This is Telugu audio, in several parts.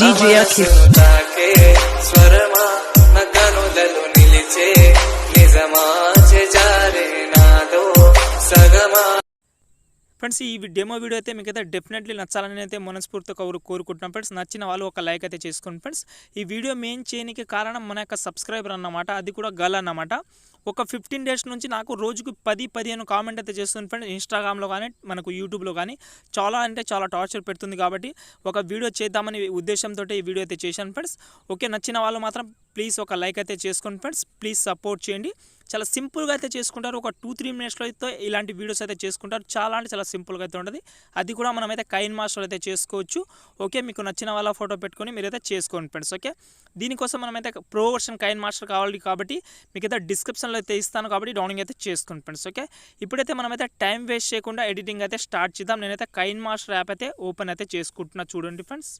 DJ Akhil. ఫ్రెండ్స్ ఈ డెమో వీడియో అయితే మీకైతే డెఫినెట్లీ నచ్చాలని అయితే మనస్ఫూర్తిగా కోరుకుంటున్నాం ఫ్రెండ్స్. నచ్చిన వాళ్ళు ఒక లైక్ అయితే చేసుకోండి ఫ్రెండ్స్. ఈ వీడియో మెయిన్ చేయడానికి కారణం మన యొక్క సబ్స్క్రైబర్ అన్నమాట, అది కూడా గర్ల్ అన్నమాట. ఒక 15 డేస్ నుంచి నాకు రోజుకు 10-15 కామెంట్ అయితే చేస్తుంది ఫ్రెండ్స్. ఇన్స్టాగ్రామ్లో కానీ మనకు యూట్యూబ్లో కానీ చాలా అంటే చాలా టార్చర్ పెడుతుంది. కాబట్టి ఒక వీడియో చేద్దామని ఉద్దేశంతో ఈ వీడియో అయితే చేశాను ఫ్రెండ్స్. ఓకే, నచ్చిన వాళ్ళు మాత్రం ప్లీజ్ ఒక లైక్ అయితే చేసుకోండి ఫ్రెండ్స్. ప్లీజ్ సపోర్ట్ చేయండి. చాలా సింపుల్గా అయితే చేసుకుంటారు. ఒక 2-3 మినిట్స్లో అయితే ఇలాంటి వీడియోస్ అయితే చేసుకుంటారు. చాలా అంటే చాలా సింపుల్గా అయితే ఉంటుంది. అది కూడా మనమైతే కైన్మాస్టర్ అయితే చేసుకోవచ్చు. ఓకే, మీకు నచ్చిన వాళ్ళ ఫోటో పెట్టుకొని మీరైతే చేసుకోండి ఫ్రెండ్స్. ఓకే, దీనికోసం మనమైతే ప్రో వర్షన్ కైన్మాస్టర్ కావాలి కాబట్టి మీకైతే డిస్క్రిప్షన్లో అయితే ఇస్తాను కాబట్టి డౌన్లోడ్ అయితే చేసుకోండి ఫ్రెండ్స్. ఓకే, ఇప్పుడైతే మనమైతే టైం వేస్ట్ చేయకుండా ఎడిటింగ్ అయితే స్టార్ట్ చేద్దాం. నేనైతే కైన్మాస్టర్ యాప్ అయితే ఓపెన్ అయితే చేసుకుంటున్నా. చూడండి ఫ్రెండ్స్.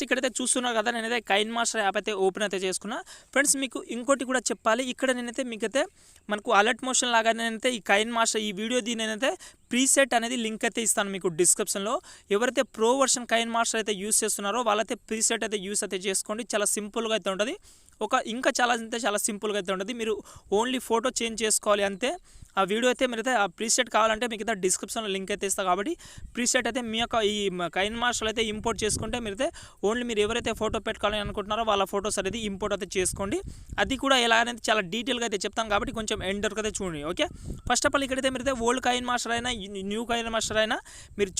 ఇక్కడైతే చూస్తున్నారు కదా, నేనైతే కైన్మాస్టర్ యాప్ అయితే ఓపెన్ అయితే చేసుకున్నా ఫ్రెండ్స్. మీకు ఇంకోటి కూడా చెప్పాలి, ఇక్కడ నేనైతే మీకైతే మనకు అలర్ట్ మోషన్ లాగా నేనైతే ఈ కైన్మాస్టర్ ఈ వీడియోది నేనైతే ప్రీసెట్ అనేది లింక్ అయితే ఇస్తాను మీకు డిస్క్రిప్షన్లో. ఎవరైతే ప్రో వర్షన్ కైన్మాస్టర్ అయితే యూస్ చేస్తున్నారో వాళ్ళైతే ప్రీసెట్ అయితే యూస్ అయితే చేసుకోండి. చాలా సింపుల్గా అయితే ఉంటుంది. ఇంకా చాలా అంటే చాలా సింపుల్గా అయితే ఉంటుంది. మీరు ఓన్లీ ఫోటో చేంజ్ చేసుకోవాలి అంతే. ఆ వీడియో అయితే మీరైతే ఆ ప్రీసెట్ కావాలంటే మీకు అయితే డిస్క్రిప్షన్లో లింక్ అయితే ఇస్తాను కాబట్టి ప్రీసెట్ అయితే మీ యొక్క ఈ కైన్మాస్టర్ అయితే ఇంపోర్ట్ చేసుకుంటే మీరైతే ఓన్లీ మీరు ఎవరైతే ఫోటో పెట్టుకోవాలని అనుకుంటున్నారో వాళ్ళ ఫోటోస్ అనేది ఇంపోర్ట్ అయితే చేసుకోండి. అది కూడా ఎలా అనేది చాలా డీటెయిల్గా అయితే చెప్తాను కాబట్టి కొంచెం ఎండ్ వరకు అయితే చూడండి. ఓకే, ఫస్ట్ ఆఫ్ ఆల్ ఇక్కడైతే మీరైతే ఓల్డ్ కైన్మాస్టర్ అయినా న్యూ కైన్మాస్టర్ అయినా మీరు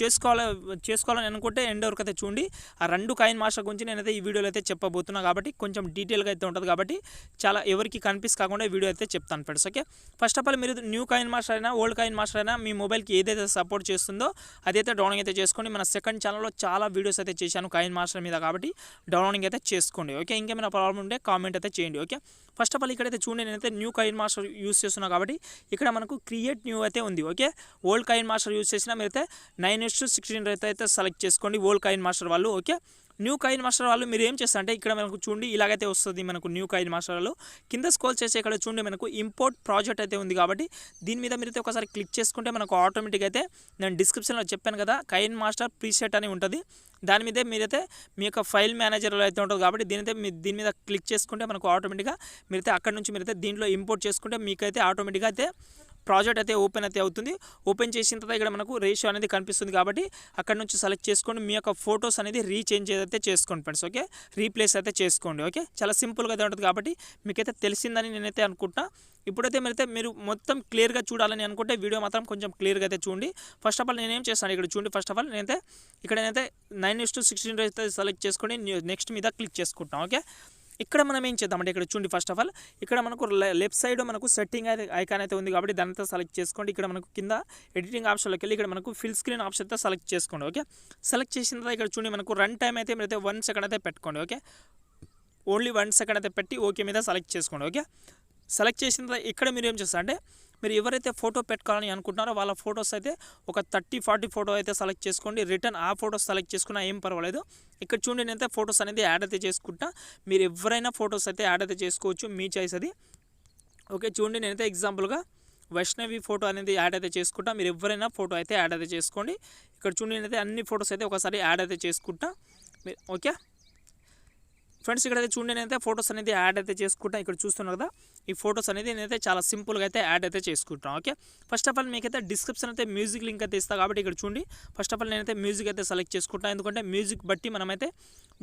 చేసుకోవాలని అనుకుంటే ఎండ్ వరకు అయితే చూడండి. ఆ 2 కైన్మాస్టర్ గురించి నేనైతే ఈ వీడియోలో అయితే చెప్పబోతున్నాను కాబట్టి కొంచెం డీటెయిల్గా అయితే ఉంటుంది కాబట్టి చాలా ఎవరికి కన్ఫ్యూజ్ కాకుండా వీడియో అయితే చెప్తాను friends. Okay, first of all మీరు న్యూ కైన్మాస్టర్ అయినా ఓల్డ్ కైన్మాస్టర్ అయినా మీ మొబైల్కి ఏదైతే సపోర్ట్ చేస్తుందో అదైతే డౌన్లోడ్ అయితే చేసుకోండి. మన సెకండ్ ఛానల్లో చాలా వీడియోస్ అయితే చేశాను కైన్మాస్టర్ మీద కాబట్టి డౌన్లోడింగ్ అయితే చేసుకోండి. ఓకే, ఇంకేమైనా ప్రాబ్లం ఉంటే కామెంట్ అయితే చేయండి. ఓకే, ఫస్ట్ ఆఫ్ ఆల్ ఇక్కడైతే చూడండి, నేనైతే న్యూ కైన్మాస్టర్ యూస్ చేస్తున్నాను కాబట్టి ఇక్కడ మనకు క్రియేట్ న్యూ అయితే ఉంది. ఓకే, ఓల్డ్ కైన్మాస్టర్ యూస్ చేసినా మీరైతే 9:16 అయితే సెలెక్ట్ చేసుకోండి ఓల్డ్ కైన్మాస్టర్ వాళ్ళు. ఓకే, న్యూ కైన్మాస్టర్ వాళ్ళు మీరు ఏం చేస్తారంటే ఇక్కడ మనకు చూడండి ఇలాగైతే వస్తుంది. మనకు న్యూ కైన్మాస్టర్ వాళ్ళు కింద స్క్రోల్ చేసి ఇక్కడ చూడండి మనకు ఇంపోర్ట్ ప్రాజెక్ట్ అయితే ఉంది కాబట్టి దీని మీద మీరైతే ఒకసారి క్లిక్ చేసుకుంటే మనకు ఆటోమేటిక్గా అయితే నేను డిస్క్రిప్షన్లో చెప్పాను కదా కైన్మాస్టర్ ప్రీసెట్ అని ఉంటుంది. దాని మీదే మీరైతే మీ యొక్క ఫైల్ మేనేజర్లో అయితే ఉంటుంది కాబట్టి దీని మీద క్లిక్ చేసుకుంటే మనకు ఆటోమేటిక్గా మీరైతే అక్కడ నుంచి మీరైతే దీంట్లో ఇంపోర్ట్ చేసుకుంటే మీకైతే ఆటోమేటిక్గా అయితే ప్రాజెక్ట్ అయితే ఓపెన్ అయితే అవుతుంది. ఓపెన్ చేసిన తర్వాత ఇక్కడ మనకు రేషియో అనేది కనిపిస్తుంది కాబట్టి అక్కడ నుంచి సెలెక్ట్ చేసుకోండి. మీ యొక్క ఫొటోస్ అనేది రీచేంజ్ అయితే చేసుకోండి ఫ్రెండ్స్. ఓకే, రీప్లేస్ అయితే చేసుకోండి. ఓకే, చాలా సింపుల్గా అయితే ఉంటుంది కాబట్టి మీకైతే తెలిసిందని నేనైతే అనుకుంటున్నా. ఇప్పుడైతే మీరు మొత్తం క్లియర్గా చూడాలని అనుకుంటే వీడియో మాత్రం కొంచెం క్లియర్గా అయితే చూడండి. ఫస్ట్ ఆఫ్ ఆల్ నేనేం చేస్తాను ఇక్కడ చూడండి. ఫస్ట్ ఆఫ్ ఆల్ నేనైతే ఇక్కడైతే 9:16 అయితే సెలెక్ట్ చేసుకొని నెక్స్ట్ మీద క్లిక్ చేసుకుంటాం. ఓకే, ఇక్కడ మనం ఏం చేద్దామంటే ఇక్కడ చూడండి. ఫస్ట్ ఆఫ్ ఆల్ ఇక్కడ మనకు లెఫ్ట్ సైడ్ మనకు సెట్టింగ్ అయితే ఐకాన్ అయితే ఉంది కాబట్టి దాని అయితే సెలెక్ట్ చేసుకోండి. ఇక్కడ మనకు కింద ఎడిటింగ్ ఆప్షన్లోకి వెళ్ళి ఇక్కడ మనకు ఫిల్ స్క్రీన్ ఆప్షన్ అయితే సెలెక్ట్ చేసుకోండి. ఓకే, సెలెక్ట్ చేసిన తర్వాత ఇక్కడ చూడండి మనకు రన్ టైం అయితే మీరైతే 1 సెకండ్ అయితే పెట్టుకోండి. ఓకే, ఓన్లీ 1 సెకండ్ అయితే పెట్టి ఓకే మీద సెలెక్ట్ చేసుకోండి. ఓకే, సెలెక్ట్ చేసిన తర్వాత ఇక్కడ మీరు ఏం చేస్తారంటే మీరు ఎవరైతే ఫోటో పెట్టుకోవాలని అనుకుంటున్నారో వాళ్ళ ఫొటోస్ అయితే ఒక 30-40 ఫోటో అయితే సెలెక్ట్ చేసుకోండి. రిటర్న్ ఆ ఫొటోస్ సెలెక్ట్ చేసుకున్నా ఏం పర్వాలేదు. ఇక్కడ చూడండి నేనైతే ఫొటోస్ అనేది యాడ్ అయితే చేసుకుంటా. మీరు ఎవరైనా ఫొటోస్ అయితే యాడ్ అయితే చేసుకోవచ్చు, మీ చాయిస్ అది. ఓకే, చూడండి నేనైతే ఎగ్జాంపుల్గా వైష్ణవి ఫోటో అనేది యాడ్ అయితే చేసుకుంటా. మీరు ఎవరైనా ఫోటో అయితే యాడ్ అయితే చేసుకోండి. ఇక్కడ చూడండి నేనైతే అన్ని ఫొటోస్ అయితే ఒకసారి యాడ్ అయితే చేసుకుంటా. ఓకే ఫ్రెండ్స్, ఇక్కడైతే చూడండి నేనైతే ఫొటోస్ అనేది యాడ్ అయితే చేసుకుంటా. ఇక్కడ చూస్తున్నారు కదా ఈ ఫొటోస్ అనేది నేనైతే చాలా సింపుల్గా అయితే యాడ్ అయితే చేసుకుంటాను. ఓకే, ఫస్ట్ ఆఫ్ ఆల్ మీకైతే డిస్క్రిప్షన్ అయితే మ్యూజిక్ లింక్ అయితే ఇస్తాను కాబట్టి ఇక్కడ చూడండి. ఫస్ట్ ఆఫ్ ఆల్ నేనైతే మ్యూజిక్ అయితే సెలెక్ట్ చేసుకుంటాను. ఎందుకంటే మ్యూజిక్ బట్టి మనమైతే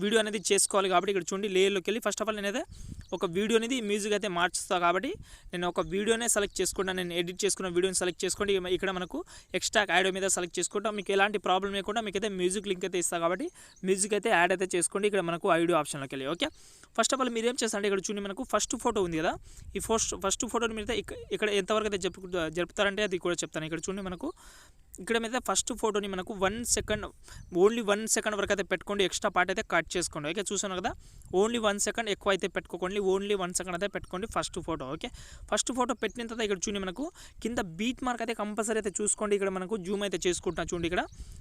వీడియో అనేది చేసుకోవాలి కాబట్టి ఇక్కడ చూడండి లేయర్లోకి వెళ్ళి ఫస్ట్ ఆఫ్ ఆల్ నేనైతే ఒక వీడియో అనేది మ్యూజిక్ అయితే మార్చుస్తాను కాబట్టి నేను ఒక వీడియోనే సెలెక్ట్ చేసుకుంటాను. నేను ఎడిట్ చేసుకున్న వీడియోని సెలెక్ట్ చేసుకోండి. ఇక్కడ మనకు ఎక్స్ట్రా ఆడియో మీద సెలెక్ట్ చేసుకుంటాం. మీకు ఎలాంటి ప్రాబ్లం లేకుండా మీకైతే మ్యూజిక్ లింక్ అయితే ఇస్తాను కాబట్టి మ్యూజిక్ అయితే యాడ్ అయితే చేసుకోండి. ఇక్కడ మనకు ఆడియో ఆప్షన్లోకి వెళ్ళి. ఓకే, ఫస్ట్ ఆఫ్ ఆల్ మీరు ఏం చేస్తారంటే ఇక్కడ చూడండి మనకు ఫస్ట్ ఫోటో ఉంది కదా, ఈ ఫస్ట్ ఫోటోని మీరు ఇక్కడ ఎంతవరకు అయితే జరుపుతారంటే అది కూడా చెప్తాను. ఇక్కడ చూడండి మనకు ఇక్కడ మీద ఫస్ట్ ఫోటోని మనకు 1 సెకండ్ ఓన్లీ 1 సెకండ్ వరకు అయితే పెట్టుకోండి. ఎక్స్ట్రా పార్ట్ అయితే కట్ చేసుకోండి. ఓకే, చూసాను కదా ఓన్లీ 1 సెకండ్ ఎక్కువ అయితే పెట్టుకోండి. ఓన్లీ 1 సెకండ్ అయితే పెట్టుకోండి first photo. Okay, first photo పెట్టిన తర్వాత ఇక్కడ చూడండి మనకు కింద బీట్ మార్క్ అయితే కంపల్సరీ అయితే చూసుకోండి. ఇక్కడ మనకు జూమ్ అయితే చేసుకుంటున్నా చూడండి.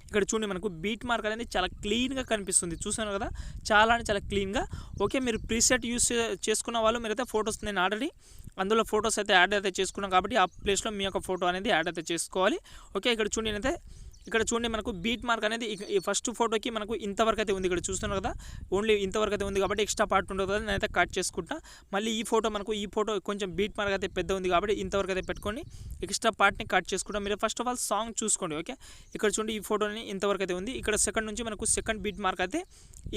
ఇక్కడ చూడండి మనకు బీట్ మార్క్ అనేది చాలా క్లీన్గా కనిపిస్తుంది. చూసాను కదా చాలా అంటే చాలా క్లీన్గా. ఓకే, మీరు ప్రీసెట్ యూస్ చేసుకున్న వాళ్ళు మీరైతే ఫొటోస్ నేను ఆల్రెడీ అందులో ఫొటోస్ అయితే యాడ్ అయితే చేసుకున్నాం కాబట్టి ఆ ప్లేస్లో మీ యొక్క ఫోటో అనేది యాడ్ అయితే చేసుకోవాలి. ఓకే, ఇక్కడ చూడండి నేనైతే ఇక్కడ చూడండి మనకు బీట్ మార్క్ అనేది ఈ ఫస్ట్ ఫోటోకి మనకు ఇంతవరకు అయితే ఉంది. ఇక్కడ చూస్తున్నారు కదా, ఓన్లీ ఇంతవరకు అయితే ఉంది కాబట్టి ఎక్స్ట్రా పార్ట్ ఉండదు కదా, నేనైతే కట్ చేసుకుంటా. మళ్ళీ ఈ ఫోటో కొంచెం బీట్ మార్క్ అయితే పెద్ద ఉంది కాబట్టి ఇంతవరకు అయితే పెట్టుకొని ఎక్స్ట్రా పార్ట్ని కట్ చేసుకుంటాం. మీరు ఫస్ట్ ఆఫ్ ఆల్ సాంగ్ చూసుకోండి. ఓకే, ఇక్కడ చూడండి ఈ ఫోటోని ఇంతవరకు అయితే ఉంది. ఇక్కడ సెకండ్ నుంచి మనకు సెకండ్ బీట్ మార్క్ అయితే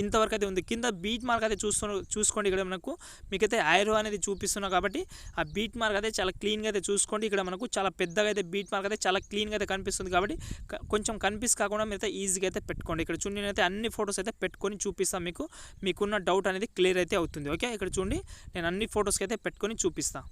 ఇంతవరకు అయితే ఉంది. కింద బీట్ మార్క్ అయితే చూసుకోండి. ఇక్కడ మనకు మీకైతే ఐరో అనేది చూపిస్తున్నా కాబట్టి ఆ బీట్ మార్క్ అయితే చాలా క్లీన్గా అయితే చూసుకోండి. ఇక్కడ మనకు చాలా పెద్దగా అయితే బీట్ మార్క్ అయితే చాలా క్లీన్గా అయితే కనిపిస్తుంది కాబట్టి కొంచెం కన్ఫ్యూజ్ కాకుండా మీరైతే ఈజీగా అయితే పెట్టుకోండి. ఇక్కడ చూడండి నేనైతే అన్ని ఫొటోస్ అయితే పెట్టుకొని చూపిస్తాను, మీకున్న డౌట్ అనేది క్లియర్ అయితే అవుతుంది. ఓకే, ఇక్కడ చూడండి నేను అన్ని ఫొటోస్కి అయితే పెట్టుకొని చూపిస్తాను.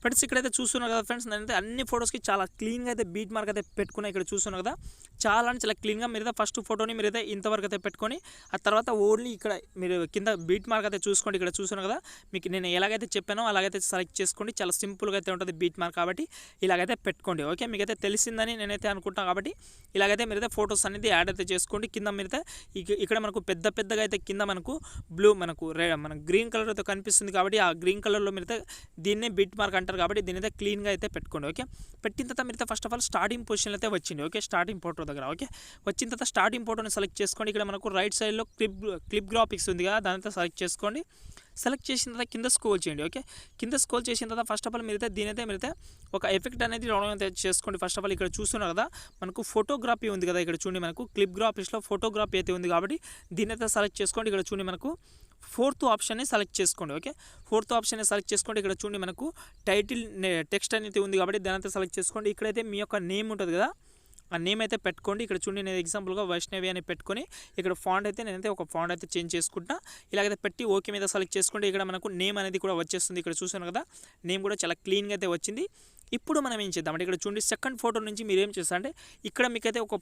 ఫ్రెండ్స్ ఇక్కడైతే చూస్తున్నారు కదా ఫ్రెండ్స్, నేనైతే అన్ని ఫొటోస్కి చాలా క్లీన్గా అయితే బీట్ మార్క్ అయితే పెట్టుకున్నా. ఇక్కడ చూస్తున్నారు కదా, చాలా అంటే చాలా క్లీన్గా మీరైతే ఫస్ట్ ఫోటోని మీరైతే ఇంతవరకు అయితే పెట్టుకొని ఆ తర్వాత ఓన్లీ ఇక్కడ మీరు కింద బీట్ మార్క్ అయితే చూసుకోండి. ఇక్కడ చూస్తున్నారు కదా, మీకు నేను ఎలాగైతే చెప్పానో అలాగైతే సెలెక్ట్ చేసుకోండి. చాలా సింపుల్గా అయితే ఉంటుంది బీట్ మార్క్ కాబట్టి ఇలాగైతే పెట్టుకోండి. ఓకే, మీకైతే తెలిసిందని నేనైతే అనుకుంటాను కాబట్టి ఇలాగైతే మీరైతే ఫొటోస్ అనేది యాడ్ అయితే చేసుకోండి. కింద మీరైతే ఇక్కడ మనకు పెద్దగా అయితే కింద మనకు బ్లూ మనకు గ్రీన్ కలర్ అయితే కనిపిస్తుంది కాబట్టి ఆ గ్రీన్ కలర్లో మీరైతే దీన్నే బీట్ మార్క్ అంటారు కాబట్టి దీని అయితే క్లీన్గా అయితే పెట్టుకోండి. ఓకే, పెట్టిన తర్వాత మీరైతే ఫస్ట్ ఆఫ్ ఆల్ స్టార్టింగ్ పొజిషన్లో అయితే వచ్చింది. ఓకే, స్టార్టింగ్ ఫోటో దగ్గర. ఓకే, వచ్చిన తర్వాత స్టార్టింగ్ ఫోటోని సెలెక్ట్ చేసుకోండి. ఇక్కడ మనకు రైట్ సైడ్లో క్లిప్ గ్రాఫిక్స్ ఉంది కదా, దానితో సెలెక్ట్ చేసుకోండి. సెలెక్ట్ చేసిన తర్వాత కింద స్క్రోల్ చేయండి. ఓకే, కింద స్క్రోల్ చేసిన తర్వాత ఫస్ట్ ఆఫ్ ఆల్ మీరైతే ఒక ఎఫెక్ట్ అనేది డౌన్లోడ్ చేసుకోండి. ఫస్ట్ ఆఫ్ ఆల్ ఇక్కడ చూస్తున్నారు కదా, మనకు ఫోటోగ్రఫీ ఉంది కదా, ఇక్కడ చూడండి మనకు క్లిప్ గ్రాఫిక్స్లో ఫోటోగ్రఫీ అయితే ఉంది కాబట్టి దీని అయితే సెలెక్ట్ చేసుకోండి. ఇక్కడ చూడండి మనకు ఫోర్త్ ఆప్షన్ని సెలెక్ట్ చేసుకోండి. ఓకే, ఫోర్త్ ఆప్షన్ని సెలెక్ట్ చేసుకోండి. ఇక్కడ చూడండి మనకు టైటిల్ టెక్స్ట్ అనేది ఉంది కాబట్టి దాని అయితే సెలెక్ట్ చేసుకోండి. ఇక్కడైతే మీ యొక్క నేమ్ ఉంటుంది కదా, ఆ నేమ్ అయితే పెట్టుకోండి. ఇక్కడ చూడండి నేను ఎగ్జాంపుల్గా వైష్ణవి అని పెట్టుకొని ఇక్కడ ఫాంట్ అయితే నేనైతే ఒక ఫాంట్ అయితే చేంజ్ చేసుకుంటా. ఇలాగైతే పెట్టి ఓకే మీద సెలెక్ట్ చేసుకోండి. ఇక్కడ మనకు నేమ్ అనేది కూడా వచ్చేస్తుంది. ఇక్కడ చూసాను కదా, నేమ్ కూడా చాలా క్లీన్గా అయితే వచ్చింది. ఇప్పుడు మనం ఏం చేద్దామంటే ఇక్కడ చూడండి సెకండ్ ఫోటో నుంచి మీరు ఏం చేస్తా అంటే ఇక్కడ మీకైతే ఒక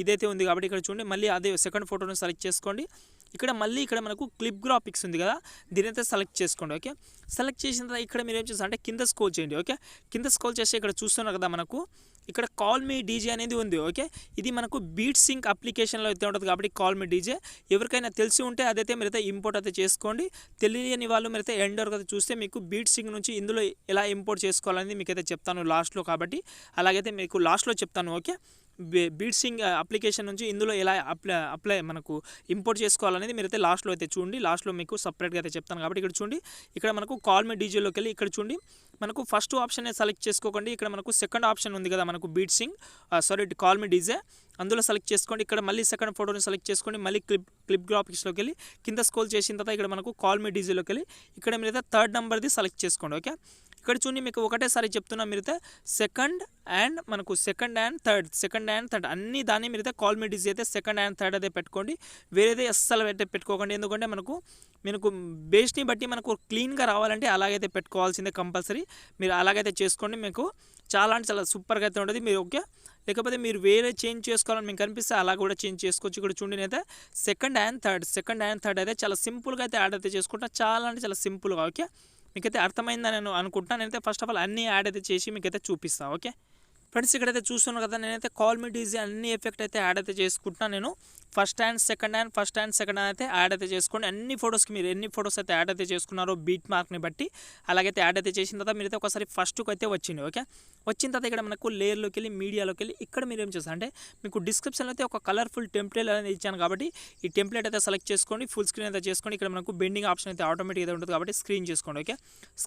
ఇదైతే ఉంది కాబట్టి ఇక్కడ చూడండి మళ్ళీ అదే సెకండ్ ఫోటోని సెలెక్ట్ చేసుకోండి. ఇక్కడ మనకు క్లిప్ గ్రాఫిక్స్ ఉంది కదా, దీని అయితే సెలెక్ట్ చేసుకోండి. ఓకే, సెలెక్ట్ చేసిన తర్వాత ఇక్కడ మీరు ఏం చేస్తారు అంటే కింద స్క్రోల్ చేయండి. ఓకే, కింద స్క్రోల్ చేస్తే ఇక్కడ చూస్తున్నారు కదా, మనకు ఇక్కడ కాల్ మీ డీజే అనేది ఉంది. ఓకే, ఇది మనకు BEATSync అప్లికేషన్లో అయితే ఉంటుంది కాబట్టి కాల్ మీ డీజే ఎవరికైనా తెలిసి ఉంటే అదైతే మీరైతే ఇంపోర్ట్ అయితే చేసుకోండి. తెలియని వాళ్ళు మీరైతే ఎండ్ వరకు అయితే చూస్తే మీకు BEATSync నుంచి ఇందులో ఎలా ఇంపోర్ట్ చేసుకోవాలని మీకైతే చెప్తాను లాస్ట్లో, కాబట్టి అలాగైతే మీకు లాస్ట్లో చెప్తాను. ఓకే, BEATSync అప్లికేషన్ నుంచి ఇందులో ఎలా అప్లై మనకు ఇంపోర్ట్ చేసుకోవాలనేది మీరైతే లాస్ట్లో అయితే చూడండి. లాస్ట్లో మీకు సపరేట్గా అయితే చెప్తాను కాబట్టి ఇక్కడ చూడండి, ఇక్కడ మనకు కాల్ మీ డీజేలోకి వెళ్ళి ఇక్కడ చూడండి మనకు ఫస్ట్ ఆప్షన్ సెలెక్ట్ చేసుకోకండి. ఇక్కడ మనకు సెకండ్ ఆప్షన్ ఉంది కదా, మనకు కాల్ మీ డీజే అందులో సెలెక్ట్ చేసుకోండి. ఇక్కడ మళ్ళీ సెకండ్ ఫోటోని సెలెక్ట్ చేసుకోండి. మళ్ళీ క్లిప్ గ్రాఫిక్స్లోకి వెళ్ళి కింద స్క్రోల్ చేసిన తర్వాత ఇక్కడ మనకు కాల్ మీ డీజేలోకి వెళ్ళి ఇక్కడ మీరైతే థర్డ్ నెంబర్ది సెలెక్ట్ చేసుకోండి. ఓకే, ఇక్కడ చూడండి మీకు ఒకటేసారి చెప్తున్నా, మీరైతే సెకండ్ అండ్ థర్డ్ అన్ని దాన్ని మీరైతే కాల్ మీ డీజే అయితే సెకండ్ అండ్ థర్డ్ అయితే పెట్టుకోండి. వేరేదే అస్సలు అయితే పెట్టుకోకండి. ఎందుకంటే మనకు బేస్ని బట్టి మనకు క్లీన్గా రావాలంటే అలాగైతే పెట్టుకోవాల్సిందే కంపల్సరీ. మీరు అలాగైతే చేసుకోండి, మీకు చాలా అంటే చాలా సూపర్గా అయితే ఉంటుంది. మీరు ఓకే, లేకపోతే మీరు వేరే చేంజ్ చేసుకోవాలని మీకు కనిపిస్తే అలా కూడా చేంజ్ చేసుకోవచ్చు. ఇక్కడ చూడండి అయితే సెకండ్ అండ్ థర్డ్ అయితే చాలా సింపుల్గా అయితే యాడ్ అయితే చేసుకుంటా, చాలా అంటే చాలా సింపుల్గా. ఓకే, మీకైతే అర్థమైందని నేను అనుకుంటున్నాను. నేనైతే ఫస్ట్ ఆఫ్ ఆల్ అన్నీ యాడ్ అయితే చేసి మీకైతే చూపిస్తాను. ఓకే ఫ్రెండ్స్, ఇక్కడైతే చూస్తున్నాను కదా, నేనైతే కాల్ మీ డీజే అన్ని ఎఫెక్ట్ అయితే యాడ్ అయితే చేసుకుంటున్నాను. నేను ఫస్ట్ అండ్ సెకండ్ అయితే యాడ్ అయితే చేసుకోండి. అన్ని ఫొటోస్కి మీరు ఎన్ని ఫొటోస్ అయితే యాడ్ అయితే చేసుకున్నారో బీట్ మార్క్ని బట్టి అలాగైతే యాడ్ అయితే చేసిన తర్వాత మీరైతే ఒకసారి ఫస్ట్కి అయితే వచ్చింది. ఓకే, వచ్చిన తర్వాత ఇక్కడ మనకు లేయర్లోకి వెళ్ళి మీడియాలోకి వెళ్ళి ఇక్కడ మీరు ఏం చేస్తారు అంటే మీకు డిస్క్రిప్షన్లో అయితే ఒక కలర్ఫుల్ టెంప్లెట్ అనేది ఇచ్చాను కాబట్టి ఈ టెంప్లెట్ అయితే సెలెక్ట్ చేసుకోండి. ఫుల్ స్క్రీన్ అయితే చేసుకోండి. ఇక్కడ మనకు బెండింగ్ ఆప్షన్ అయితే ఆటోమేటిక్ అయితే ఉంటుంది కాబట్టి స్క్రీన్ చేసుకోండి. ఓకే,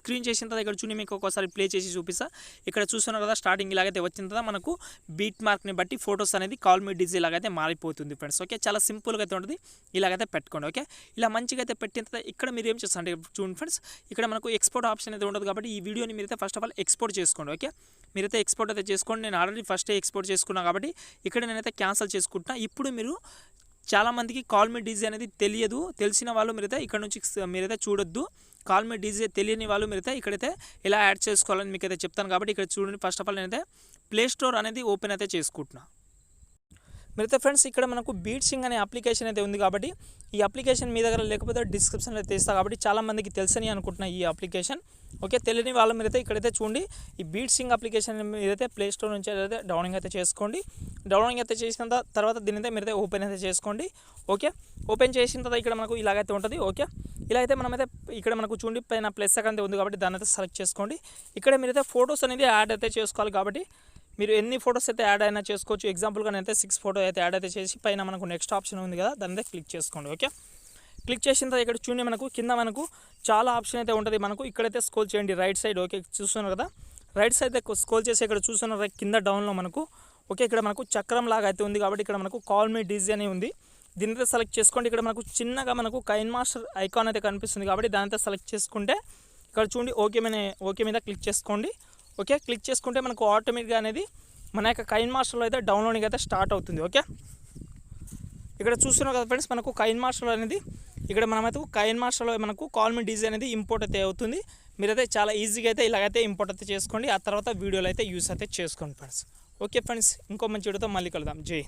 స్క్రీన్ చేసిన తర్వాత ఇక్కడ చూడండి మీకు ఒకసారి ప్లే చేసి చూపిస్తా. ఇక్కడ చూస్తున్నారు కదా, స్టార్టింగ్ ఇలాగైతే వచ్చిన తర్వాత మనకు బీట్ మార్క్ని బట్టి ఫొటోస్ అనేది కాల్ మీ డీజే లాగైతే మారిపోతుంది ఫ్రెండ్స్. ఓకే, చాలా సింపుల్గా అయితే ఉంటుంది. ఇలాగైతే పెట్టుకోండి. ఓకే, ఇలా మంచిగా అయితే పెట్టిన తర్వాత ఇక్కడ మీరు ఏం చేస్తారు అంటే చూడండి ఫ్రెండ్స్, ఇక్కడ మనకు ఎక్స్పోర్ట్ ఆప్షన్ అయితే ఉండదు కాబట్టి ఈ వీడియోని మీరైతే ఫస్ట్ ఆఫ్ ఆల్ ఎక్స్పోర్ట్ చేసుకోండి. ఓకే, మీరైతే ఎక్స్పోర్ట్ అయితే చేసుకోండి. నేను ఆల్రెడీ ఫస్టే ఎక్స్పోర్ట్ చేసుకున్నాను కాబట్టి ఇక్కడ నేనైతే క్యాన్సిల్ చేసుకుంటున్నా. ఇప్పుడు మీరు చాలామందికి కాల్ మీ డీజే అనేది తెలియదు, తెలిసిన వాళ్ళు మీరైతే ఇక్కడ నుంచి మీరైతే చూడొద్దు. కాల్ మీ డీజే తెలియని వాళ్ళు మీరైతే ఇక్కడైతే ఎలా యాడ్ చేసుకోవాలని మీకైతే చెప్తాను కాబట్టి ఇక్కడ చూడండి. ఫస్ట్ ఆఫ్ ఆల్ నేనైతే ప్లే స్టోర్ అనేది ఓపెన్ అయితే చేసుకుంటున్నా. మీరైతే ఫ్రెండ్స్ ఇక్కడ మనకు BEATSync అనే అప్లికేషన్ అయితే ఉంది కాబట్టి ఈ అప్లికేషన్ మీ దగ్గర లేకపోతే డిస్క్రిప్షన్లో అయితే ఇస్తా కాబట్టి చాలామందికి తెలుసని అనుకుంటున్నా ఈ అప్లికేషన్. ఓకే, తెలియని వాళ్ళ మీరైతే ఇక్కడైతే చూడండి ఈ BEATSync అప్లికేషన్ మీరైతే ప్లే స్టోర్ నుంచి అయితే డౌన్లోడ్ అయితే చేసుకోండి. డౌన్లోడింగ్ అయితే చేసిన తర్వాత దీని అయితే మీరైతే ఓపెన్ అయితే చేసుకోండి. ఓకే, ఓపెన్ చేసిన తర్వాత ఇక్కడ మనకు ఇలాగైతే ఉంటుంది. ఓకే, ఇలా అయితే మనమైతే ఇక్కడ మనకు చూడండి పైన ప్లస్ అయితే ఉంది కాబట్టి దాన్ని అయితే సెలెక్ట్ చేసుకోండి. ఇక్కడ మీరైతే ఫొటోస్ అనేది యాడ్ అయితే చేసుకోవాలి కాబట్టి మీరు ఎన్ని ఫొటోస్ అయితే యాడ్ అయినా చేసుకోవచ్చు. ఎగ్జాంపుల్గా నేనైతే 6 ఫోటో అయితే యాడ్ అయితే చేసి పైన మనకు నెక్స్ట్ ఆప్షన్ ఉంది కదా దాన్ని అయితే క్లిక్ చేసుకోండి. ఓకే, క్లిక్ చేసిన తర్వాత ఇక్కడ చూడండి మనకు కింద మనకు చాలా ఆప్షన్ అయితే ఉంటుంది. మనకు ఇక్కడైతే స్క్రోల్ చేయండి రైట్ సైడ్. ఓకే, చూస్తున్నారు కదా రైట్ సైడ్ అయితే స్క్రోల్ చేసి ఇక్కడ చూస్తున్నారు కింద డౌన్లో మనకు ఓకే ఇక్కడ మనకు చక్రం లాగా అయితే ఉంది కాబట్టి ఇక్కడ మనకు కాల్ మీ డీజీ అని ఉంది. దీని అయితే సెలెక్ట్ చేసుకోండి. ఇక్కడ మనకు చిన్నగా మనకు కైన్మాస్టర్ ఐకాన్ అయితే కనిపిస్తుంది కాబట్టి దాని అయితే సెలెక్ట్ చేసుకుంటే ఇక్కడ చూడండి ఓకే మీద క్లిక్ చేసుకోండి. ఓకే, క్లిక్ చేసుకుంటే మనకు ఆటోమేటిక్గా అనేది మన యొక్క కైన్మాస్టర్లో అయితే డౌన్లోడింగ్ అయితే స్టార్ట్ అవుతుంది. ఓకే, ఇక్కడ చూస్తున్నాం కదా ఫ్రెండ్స్ మనకు కైన్మాస్టర్ అనేది ఇక్కడ మనమైతే కైన్మాస్టర్లో మనకు కాల్ మీ డీజీ అనేది ఇంపోర్ట్ అయితే అవుతుంది. మీరైతే చాలా ఈజీగా అయితే ఇలాగైతే ఇంపోర్ట్ అయితే చేసుకోండి. ఆ తర్వాత వీడియోలో అయితే యూస్ అయితే చేసుకోండి ఫ్రెండ్స్. ఓకే ఫ్రెండ్స్, ఇంకో మంచి వీడియోతో మళ్ళీ కలుద్దాం. జై